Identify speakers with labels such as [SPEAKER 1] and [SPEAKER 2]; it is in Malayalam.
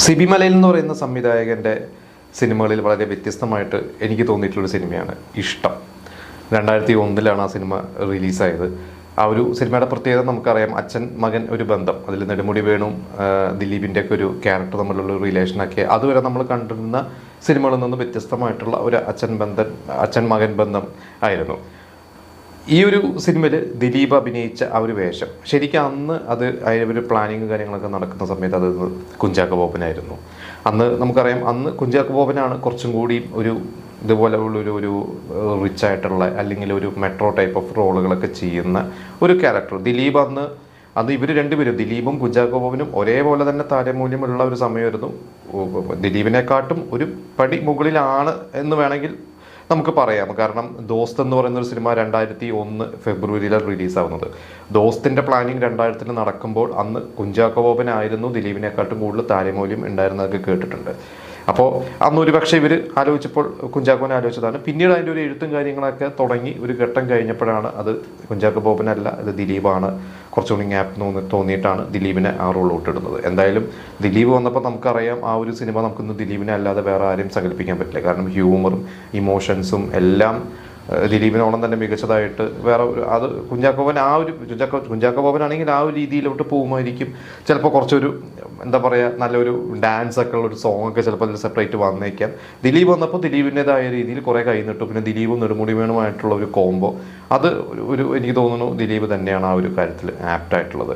[SPEAKER 1] സിബി മലയിൽ എന്ന് പറയുന്ന സംവിധായകൻ്റെ സിനിമകളിൽ വളരെ വ്യത്യസ്തമായിട്ട് എനിക്ക് തോന്നിയിട്ടുള്ളൊരു സിനിമയാണ് ഇഷ്ടം. 2001 ആ സിനിമ റിലീസായത്. ആ ഒരു സിനിമയുടെ പ്രത്യേകത നമുക്കറിയാം. അച്ഛൻ മകൻ ഒരു ബന്ധം, അതിൽ നെടുമുടി വേണുവും ദിലീപിൻ്റെ ഒക്കെ ഒരു ക്യാരക്ടർ തമ്മിലുള്ള ഒരു റിലേഷനൊക്കെ അതുവരെ നമ്മൾ കണ്ടിരുന്ന സിനിമകളിൽ നിന്ന് വ്യത്യസ്തമായിട്ടുള്ള ഒരു അച്ഛൻ മകൻ ബന്ധം ആയിരുന്നു. ഈ ഒരു സിനിമയിൽ ദിലീപ് അഭിനയിച്ച ആ ഒരു വേഷം ശരിക്കും അന്ന് അത് ഒരു പ്ലാനിങ് കാര്യങ്ങളൊക്കെ നടക്കുന്ന സമയത്ത് അത് കുഞ്ചാക്കോ ബോബനായിരുന്നു. അന്ന് നമുക്കറിയാം, അന്ന് കുഞ്ചാക്കോ ബോബനാണ് കുറച്ചും കൂടി ഒരു ഇതുപോലെ ഉള്ളൊരു റിച്ച് ആയിട്ടുള്ള അല്ലെങ്കിൽ ഒരു മെട്രോ ടൈപ്പ് ഓഫ് റോളുകളൊക്കെ ചെയ്യുന്ന ഒരു ക്യാരക്ടർ. ദിലീപ് അന്ന് ഇവർ രണ്ടുപേരും, ദിലീപും കുഞ്ചാക്കോ ബോബനും ഒരേപോലെ തന്നെ താരമൂല്യമുള്ള ഒരു സമയമായിരുന്നു. ദിലീപിനെക്കാട്ടും ഒരു പടി മുകളിലാണ് എന്ന് വേണമെങ്കിൽ നമുക്ക് പറയാം. കാരണം ദോസ്ത് എന്ന് പറയുന്ന ഒരു സിനിമ 2001 ഫെബ്രുവരിയിലാണ് റിലീസാവുന്നത്. ദോസ്തിൻ്റെ പ്ലാനിങ് 2000 നടക്കുമ്പോൾ അന്ന് കുഞ്ചാക്കോ ബോബനായിരുന്നു ദിലീപിനെക്കാട്ടും കൂടുതൽ താരമൂല്യം ഉണ്ടായിരുന്നതൊക്കെ കേട്ടിട്ടുണ്ട്. അപ്പോൾ അന്ന് ഒരു പക്ഷേ ഇവർ ആലോചിച്ചപ്പോൾ കുഞ്ചാക്കോനെ ആലോചിച്ചതാണ്. പിന്നീട് അതിൻ്റെ ഒരു എഴുത്തും കാര്യങ്ങളൊക്കെ തുടങ്ങി ഒരു ഘട്ടം കഴിഞ്ഞപ്പോഴാണ് അത് കുഞ്ചാക്കോ ബോബനല്ല, ഇത് ദിലീപാണ് കുറച്ചുകൂടി ഗ്യാപ്പ് തോന്നിയിട്ടാണ് ദിലീപിനെ ആ റോൾ ഇട്ടിടുന്നത്. എന്തായാലും ദിലീപ് വന്നപ്പോൾ നമുക്കറിയാം, ആ ഒരു സിനിമ നമുക്കിന്ന് ദിലീപിനെ അല്ലാതെ വേറെ ആരെയും സങ്കല്പിക്കാൻ പറ്റില്ല. കാരണം ഹ്യൂമറും ഇമോഷൻസും എല്ലാം ദിലീപിനോളം തന്നെ മികച്ചതായിട്ട് വേറെ ഒരു അത് കുഞ്ചാക്കോ ബോബനാണെങ്കിൽ ആ ഒരു രീതിയിലോട്ട് പോകുമായിരിക്കും. ചിലപ്പോൾ കുറച്ചൊരു എന്താ പറയുക, നല്ലൊരു ഡാൻസ് ഒക്കെ ഉള്ളൊരു സോങ് ഒക്കെ ചിലപ്പോൾ അതിൽ സെപ്പറേറ്റ് വന്നേക്കാം. ദിലീപ് വന്നപ്പോൾ ദിലീപിൻ്റെതായ രീതിയിൽ കുറേ കൈ നിട്ടു. പിന്നെ ദിലീപും നെടുമുടി വേണുമായിട്ടുള്ള ഒരു കോംബോ അത് എനിക്ക് തോന്നുന്നു ദിലീപ് തന്നെയാണ് ആ ഒരു കാര്യത്തിൽ ആപ്റ്റായിട്ടുള്ളത്.